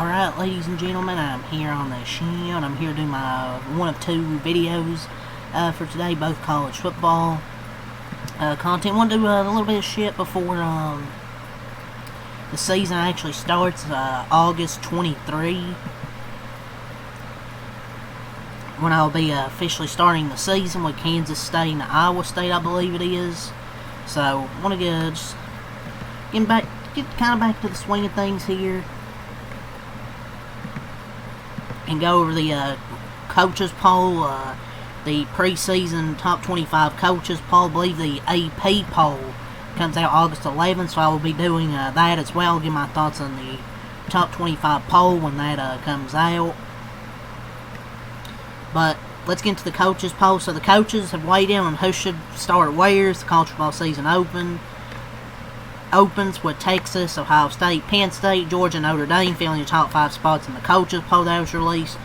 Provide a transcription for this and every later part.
Alright, ladies and gentlemen, I'm here on the show, and I'm here to do my one of two videos for today, both college football content. I want to do a little bit of shit before the season actually starts, August 23, when I'll be officially starting the season with Kansas State and Iowa State, I believe it is. So, I want to just get kind of back to the swing of things here, and go over the coaches poll, the preseason top 25 coaches poll. I believe the AP poll comes out August 11th, so I will be doing that as well. I'll give my thoughts on the top 25 poll when that comes out. But let's get into the coaches poll. So the coaches have weighed in on who should start where as the college football season opens with Texas, Ohio State, Penn State, Georgia, and Notre Dame filling the top 5 spots in the coaches poll that was released.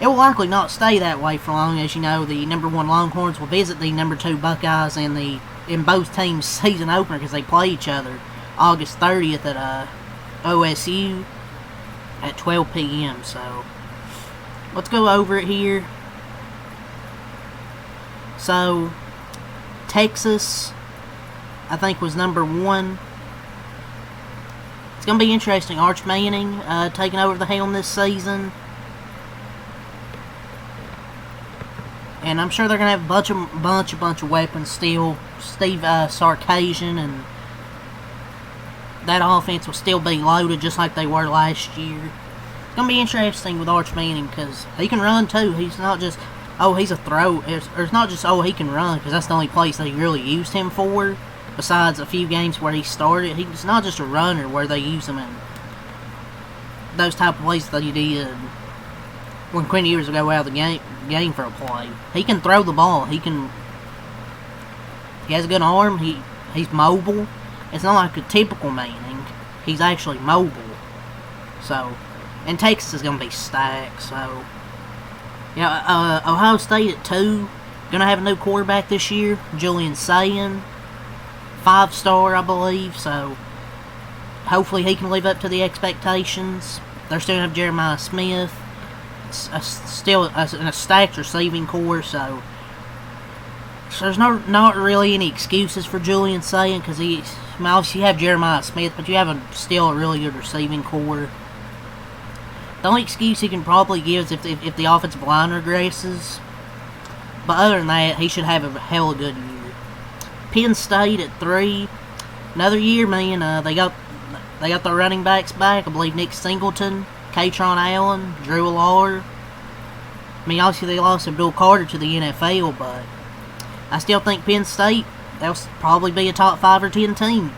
It will likely not stay that way for long. As you know, the number 1 Longhorns will visit the number 2 Buckeyes in both teams' season opener, because they play each other August 30th at OSU at 12 p.m. So let's go over it here. So Texas, I think, was number 1. It's going to be interesting. Arch Manning taking over the helm this season. And I'm sure they're going to have a bunch of weapons still. Steve Sarkisian, and that offense will still be loaded just like they were last year. It's going to be interesting with Arch Manning, because he can run too. He's not just, oh, he's a throw. It's not just, oh, he can run, because that's the only place they really used him for. Besides a few games where he started, he's not just a runner where they use him in those type of plays that he did when Quinn Ewers would go out of the game for a play. He can throw the ball. He has a good arm. He's mobile. It's not like a typical Manning. He's actually mobile. So, and Texas is going to be stacked. So, yeah, Ohio State at 2. Going to have a new quarterback this year, Julian Sayin. 5-star, I believe, so hopefully he can live up to the expectations. They're still going to have Jeremiah Smith. Still a stacked receiving core, so there's not really any excuses for Julian Sayin, because obviously you have Jeremiah Smith, but you have still a really good receiving core. The only excuse he can probably give is if the offensive line regresses, but other than that, he should have a hell of a good year. Penn State at 3. Another year, man. They got their running backs back. I believe Nick Singleton, Katron Allen, Drew Allard. I mean, obviously they lost Abdul Carter to the NFL, but I still think Penn State, they'll probably be a top 5 or 10 team.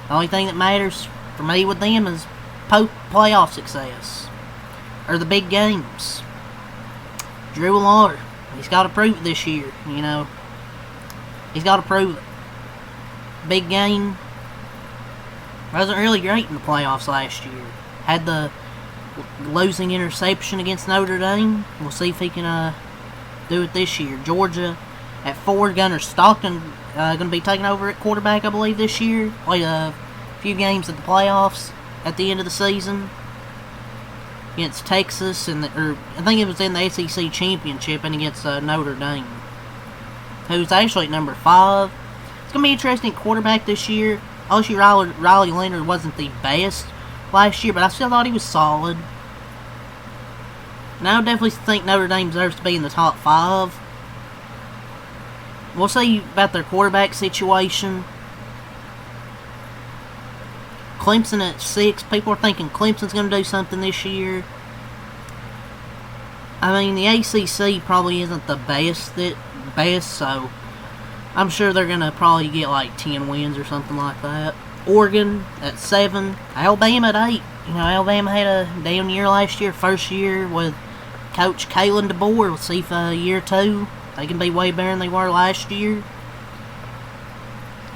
The only thing that matters for me with them is playoff success, or the big games. Drew Allard, he's got to prove it this year. He's got to prove it. Big game. Wasn't really great in the playoffs last year. Had the losing interception against Notre Dame. We'll see if he can do it this year. Georgia at 4. Gunnar Stockton going to be taking over at quarterback, I believe, this year. Played a few games at the playoffs at the end of the season against Texas, I think it was in the SEC championship, and against Notre Dame, who's actually at number 5. It's going to be interesting quarterback this year. Obviously, Riley Leonard wasn't the best last year, but I still thought he was solid. And I would definitely think Notre Dame deserves to be in the top 5. We'll see about their quarterback situation. Clemson at 6. People are thinking Clemson's going to do something this year. I mean, the ACC probably isn't the best, so I'm sure they're going to probably get like 10 wins or something like that. Oregon at 7. Alabama at 8. Alabama had a down year last year. First year with Coach Kalen DeBoer. We'll see if year 2 they can be way better than they were last year.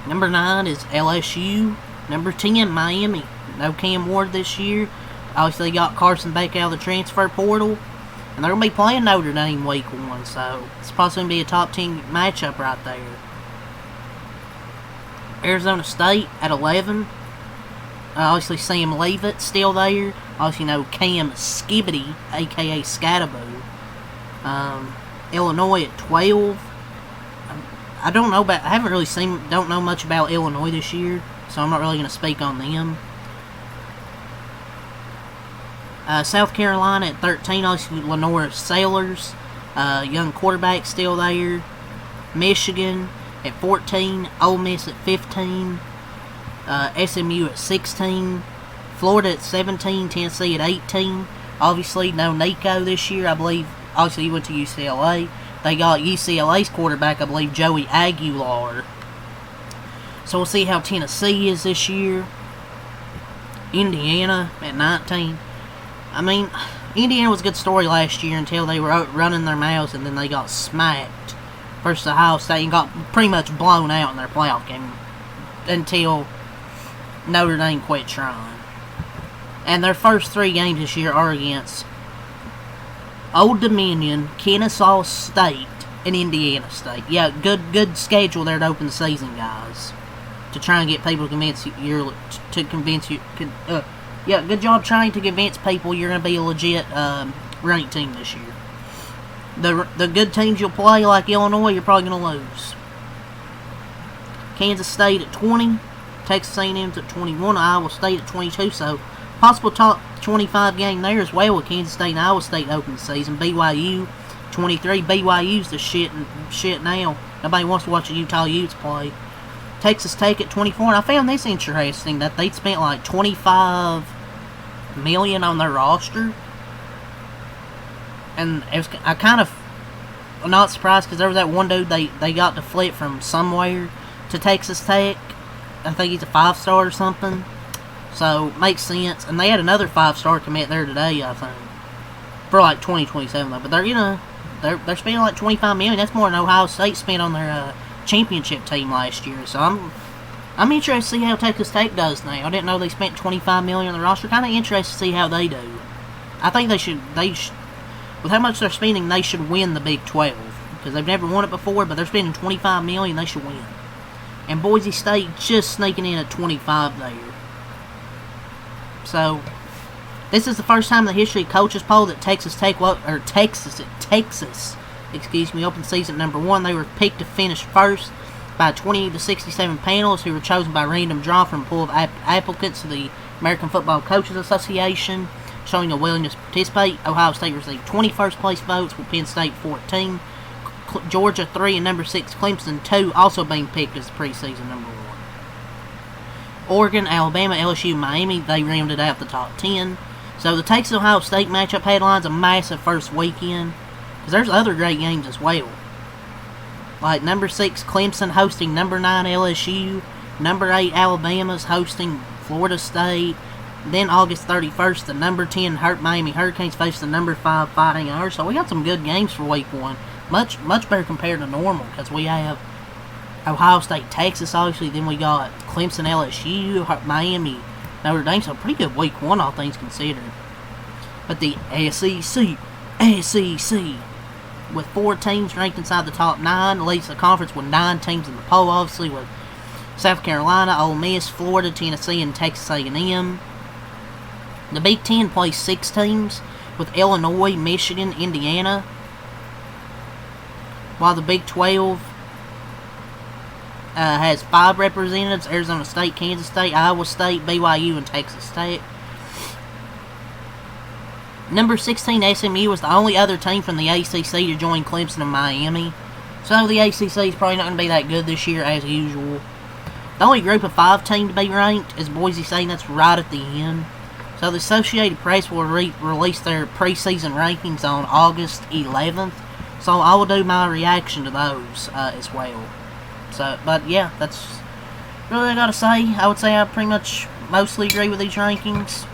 Number 9 is LSU. Number 10, Miami. No Cam Ward this year. Obviously, they got Carson back out of the transfer portal. And they're going to be playing Notre Dame week 1, so it's possibly going to be a top 10 matchup right there. Arizona State at 11. obviously Sam Leavitt still there. Obviously, Cam Skibbity, a.k.a. Scattaboo. Illinois at 12. I haven't really don't know much about Illinois this year, so I'm not really going to speak on them. South Carolina at 13, obviously Lenora Sailors, young quarterback still there. Michigan at 14, Ole Miss at 15, SMU at 16, Florida at 17, Tennessee at 18. Obviously, no Nico this year, I believe. Obviously, he went to UCLA. They got UCLA's quarterback, I believe, Joey Aguilar. So we'll see how Tennessee is this year. Indiana at 19. I mean, Indiana was a good story last year until they were running their mouths, and then they got smacked versus Ohio State and got pretty much blown out in their playoff game until Notre Dame quit trying. And their first 3 games this year are against Old Dominion, Kennesaw State, and Indiana State. Yeah, good schedule there to open the season, guys. To try and get people to convince you, yeah, good job trying to convince people you're going to be a legit ranked team this year. The good teams you'll play, like Illinois, you're probably going to lose. Kansas State at 20, Texas A&M's at 21, Iowa State at 22, so possible top 25 game there as well with Kansas State and Iowa State open the season. BYU 23, BYU's the shit now. Nobody wants to watch the Utah Utes play. Texas Tech at 24, and I found this interesting that they'd spent like $25 million on their roster, and I'm kind of not surprised because there was that one dude they got to flip from somewhere to Texas Tech. I think he's a 5-star or something, so makes sense. And they had another 5-star commit there today, I think, for like 2027 though. But they're spending like $25 million. That's more than Ohio State spent on their championship team last year. So I'm interested to see how Texas Tech does now. I didn't know they spent $25 million on the roster. Kind of interested to see how they do. I think they should, with how much they're spending, they should win the Big 12 because they've never won it before. But they're spending $25 million, they should win. And Boise State just sneaking in at 25 there. So this is the first time in the history of coaches poll that Texas, opened season number 1. They were picked to finish first by 20 to 67 panelists who were chosen by random draw from a pool of applicants to the American Football Coaches Association, showing a willingness to participate. Ohio State received 21st place votes, with Penn State 14, Georgia 3, and number 6 Clemson 2 also being picked as preseason number 1. Oregon, Alabama, LSU, Miami, they rounded out the top 10. So the Texas-Ohio State matchup headlines a massive first weekend, because there's other great games as well. Like number 6 Clemson hosting number 9 LSU, number 8 Alabama's hosting Florida State. Then August 31st, the number 10 Miami Hurricanes face the number 5 Fighting Irish. So we got some good games for week 1. Much better compared to normal, because we have Ohio State, Texas, obviously. Then we got Clemson, LSU, Miami, Notre Dame. So pretty good week 1, all things considered. But the SEC, with 4 teams ranked inside the top 9, leads the conference with 9 teams in the poll, obviously, with South Carolina, Ole Miss, Florida, Tennessee, and Texas A&M. The Big Ten plays 6 teams, with Illinois, Michigan, Indiana, while the Big 12 has 5 representatives: Arizona State, Kansas State, Iowa State, BYU, and Texas Tech. Number 16 SMU was the only other team from the ACC to join Clemson and Miami. So the ACC is probably not going to be that good this year as usual. The only group of 5 team to be ranked is Boise State, and that's right at the end. So the Associated Press will release their preseason rankings on August 11th. So I will do my reaction to those as well. So, but yeah, that's really all I got to say. I would say I pretty much mostly agree with these rankings.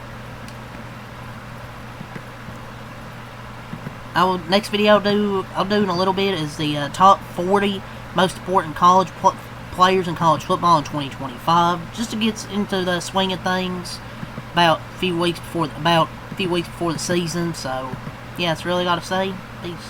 Next video I'll do in a little bit is the top 40 most important college players in college football in 2025, just to get into the swing of things about a few weeks before the season. So yeah, that's really all I got to say. Peace.